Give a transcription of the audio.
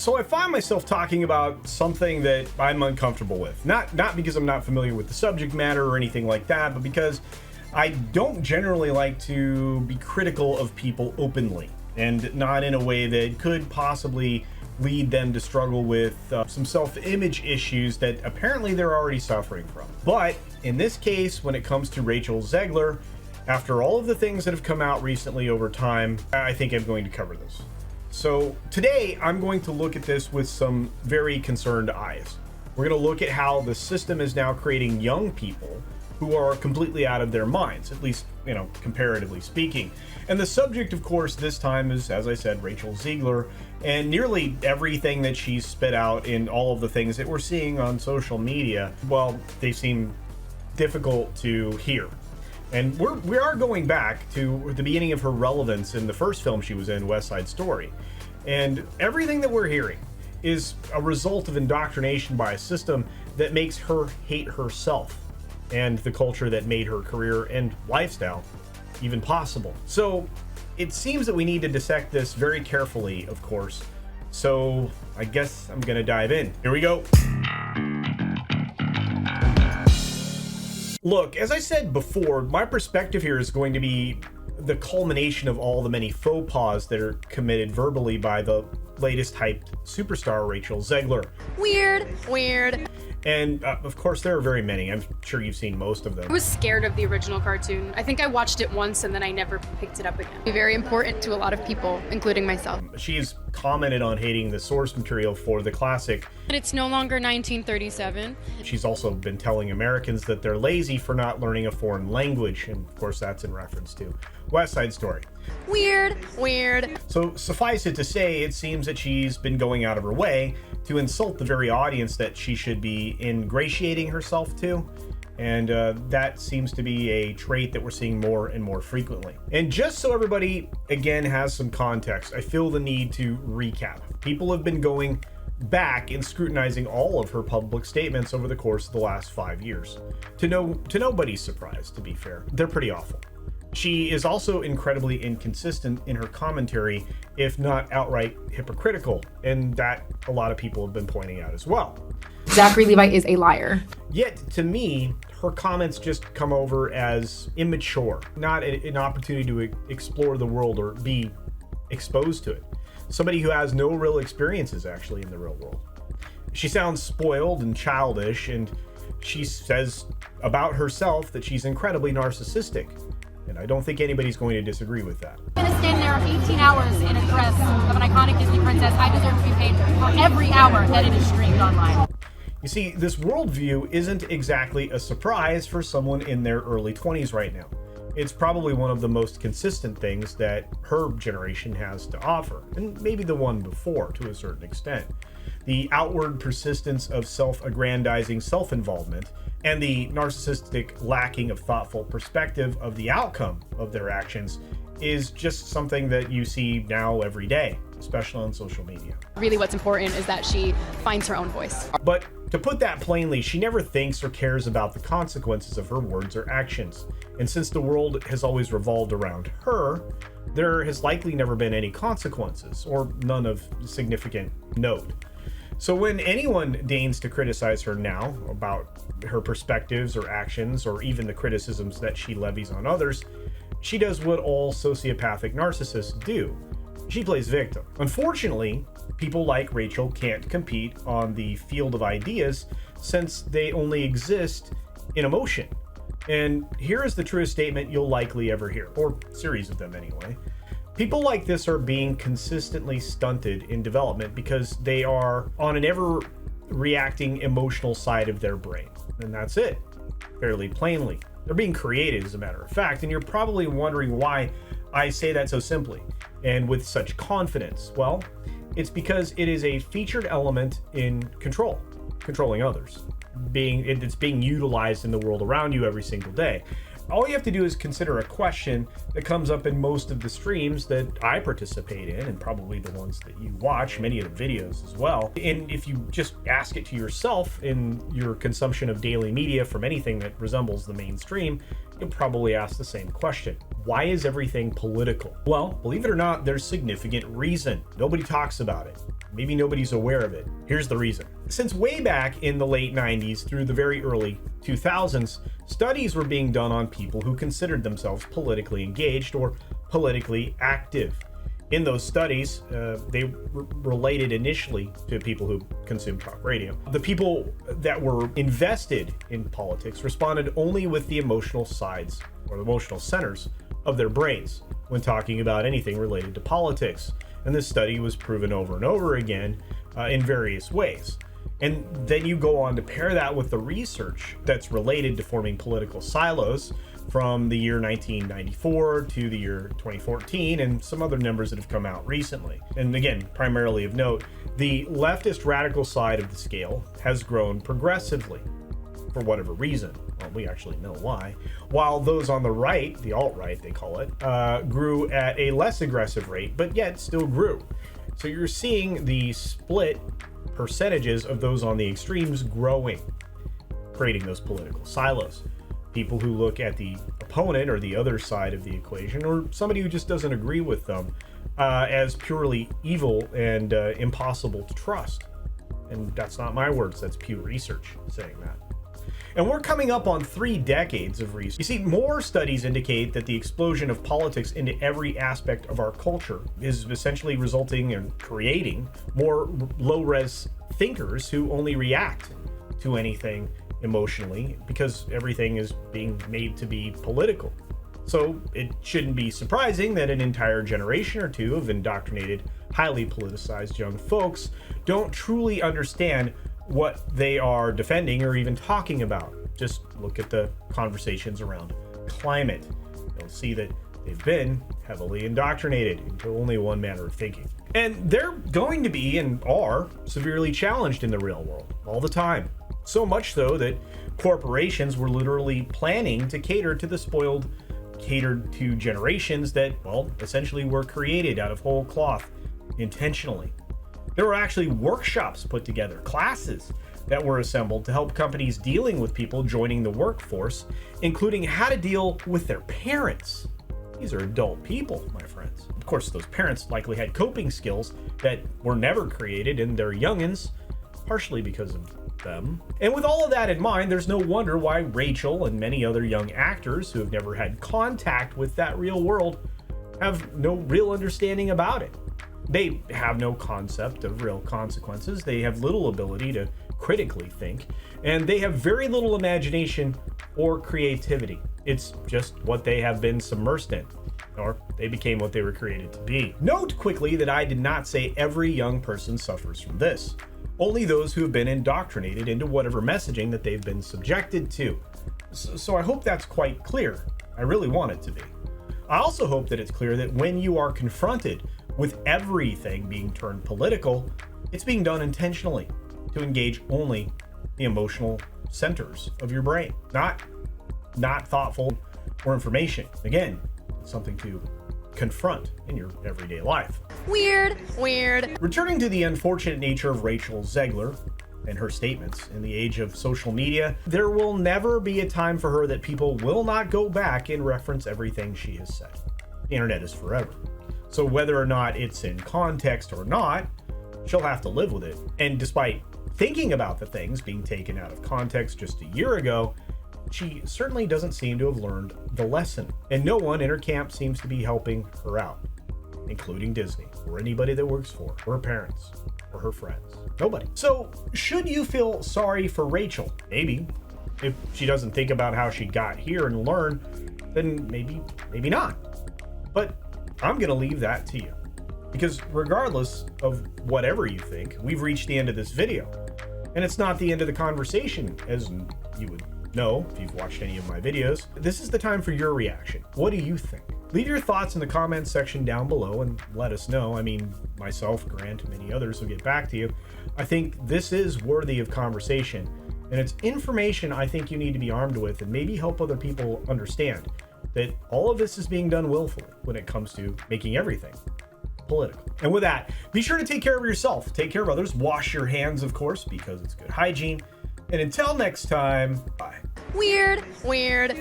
So I find myself talking about something that I'm uncomfortable with. Not because I'm not familiar with the subject matter or anything like that, but because I don't generally like to be critical of people openly, and not in a way that could possibly lead them to struggle with some self-image issues that apparently they're already suffering from. But in this case, when it comes to Rachel Zegler, after all of the things that have come out recently over time, I think I'm going to cover this. So today I'm going to look at this with some very concerned eyes. We're going to look at how the system is now creating young people who are completely out of their minds, at least, comparatively speaking. And the subject, of course, this time is, as I said, Rachel Zegler, and nearly everything that she's spit out in all of the things that we're seeing on social media, well, they seem difficult to hear. And we are going back to the beginning of her relevance in the first film she was in, West Side Story. And everything that we're hearing is a result of indoctrination by a system that makes her hate herself and the culture that made her career and lifestyle even possible. So it seems that we need to dissect this very carefully, of course. So I guess I'm gonna dive in. Here we go. Look, as I said before, my perspective here is going to be the culmination of all the many faux pas that are committed verbally by the latest hyped superstar, Rachel Zegler. Weird. And of course, there are very many. I'm sure you've seen most of them. I was scared of the original cartoon. I think I watched it once and then I never picked it up again. Very important to a lot of people, including myself. She's commented on hating the source material for the classic. And it's no longer 1937. She's also been telling Americans that they're lazy for not learning a foreign language. And of course, that's in reference to West Side Story. Weird. So suffice it to say, it seems that she's been going out of her way to insult the very audience that she should be ingratiating herself to. And that seems to be a trait that we're seeing more and more frequently. And just so everybody, again, has some context, I feel the need to recap. People have been going back and scrutinizing all of her public statements over the course of the last 5 years. To nobody's surprise, to be fair. They're pretty awful. She is also incredibly inconsistent in her commentary, if not outright hypocritical, and that a lot of people have been pointing out as well. Zachary Levi is a liar. Yet, to me, her comments just come over as immature, not an opportunity to explore the world or be exposed to it. Somebody who has no real experiences, actually, in the real world. She sounds spoiled and childish, and she says about herself that she's incredibly narcissistic. And I don't think anybody's going to disagree with that. I'm going to stand there 18 hours in a dress of an iconic Disney princess. I deserve to be paid for every hour that it is streamed online. You see, this worldview isn't exactly a surprise for someone in their early 20s right now. It's probably one of the most consistent things that her generation has to offer, and maybe the one before to a certain extent. The outward persistence of self-aggrandizing self-involvement and the narcissistic lacking of thoughtful perspective of the outcome of their actions is just something that you see now every day, especially on social media. Really what's important is that she finds her own voice. But to put that plainly, she never thinks or cares about the consequences of her words or actions. And since the world has always revolved around her, there has likely never been any consequences, or none of significant note. So when anyone deigns to criticize her now about her perspectives or actions, or even the criticisms that she levies on others, she does what all sociopathic narcissists do. She plays victim. Unfortunately, people like Rachel can't compete on the field of ideas since they only exist in emotion. And here is the truest statement you'll likely ever hear, or series of them anyway. People like this are being consistently stunted in development because they are on an ever reacting emotional side of their brain. And that's it, fairly plainly. They're being created, as a matter of fact, and you're probably wondering why I say that so simply and with such confidence. Well, it's because it is a featured element in controlling others. It's being utilized in the world around you every single day. All you have to do is consider a question that comes up in most of the streams that I participate in, and probably the ones that you watch, many of the videos as well. And if you just ask it to yourself in your consumption of daily media from anything that resembles the mainstream, you'll probably ask the same question. Why is everything political? Well, believe it or not, there's significant reason. Nobody talks about it. maybe nobody's aware of it. Here's the reason. Since way back in the late 90s through the very early 2000s, studies were being done on people who considered themselves politically engaged or politically active. In those studies, they related initially to people who consumed talk radio. The people that were invested in politics responded only with the emotional sides or the emotional centers of their brains when talking about anything related to politics. And this study was proven over and over again in various ways. And then you go on to pair that with the research that's related to forming political silos from the year 1994 to the year 2014 and some other numbers that have come out recently. And again, primarily of note, the leftist radical side of the scale has grown progressively for whatever reason. Well, we actually know why. While those on the right, the alt-right they call it, grew at a less aggressive rate, but yet still grew. So you're seeing the split percentages of those on the extremes growing, creating those political silos. People who look at the opponent or the other side of the equation, or somebody who just doesn't agree with them, as purely evil and impossible to trust. And that's not my words, that's Pew Research saying that. And we're coming up on 3 decades of research. You see, more studies indicate that the explosion of politics into every aspect of our culture is essentially resulting in creating more low-res thinkers who only react to anything emotionally because everything is being made to be political. So it shouldn't be surprising that an entire generation or two of indoctrinated, highly politicized young folks don't truly understand what they are defending or even talking about. Just look at the conversations around climate. You'll see that they've been heavily indoctrinated into only one manner of thinking. And they're going to be and are severely challenged in the real world all the time. So much so that corporations were literally planning to cater to the spoiled, catered to generations that, well, essentially were created out of whole cloth intentionally. There were actually workshops put together, classes that were assembled to help companies dealing with people joining the workforce, including how to deal with their parents. These are adult people, my friends. Of course, those parents likely had coping skills that were never created in their youngins, partially because of them. And with all of that in mind, there's no wonder why Rachel and many other young actors who have never had contact with that real world have no real understanding about it. They have no concept of real consequences. They have little ability to critically think, and they have very little imagination or creativity. It's just what they have been submersed in, or they became what they were created to be. Note quickly that I did not say every young person suffers from this. Only those who have been indoctrinated into whatever messaging that they've been subjected to. So I hope that's quite clear. I really want it to be. I also hope that it's clear that when you are confronted with everything being turned political, it's being done intentionally to engage only the emotional centers of your brain, not thoughtful or information. Again, something to confront in your everyday life. Weird. Returning to the unfortunate nature of Rachel Zegler and her statements in the age of social media, there will never be a time for her that people will not go back and reference everything she has said. The internet is forever. So whether or not it's in context or not, she'll have to live with it. And despite thinking about the things being taken out of context just a year ago, she certainly doesn't seem to have learned the lesson. And no one in her camp seems to be helping her out, including Disney, or anybody that works for her, or her parents, or her friends. Nobody. So should you feel sorry for Rachel? Maybe. If she doesn't think about how she got here and learn, then maybe not. But I'm going to leave that to you. Because regardless of whatever you think, we've reached the end of this video. And it's not the end of the conversation, as you would know if you've watched any of my videos. This is the time for your reaction. What do you think? Leave your thoughts in the comments section down below and let us know. I mean, myself, Grant, many others will get back to you. I think this is worthy of conversation, and it's information I think you need to be armed with and maybe help other people understand that all of this is being done willfully when it comes to making everything political. And with that, be sure to take care of yourself, take care of others, wash your hands, of course, because it's good hygiene. And until next time, bye. Weird.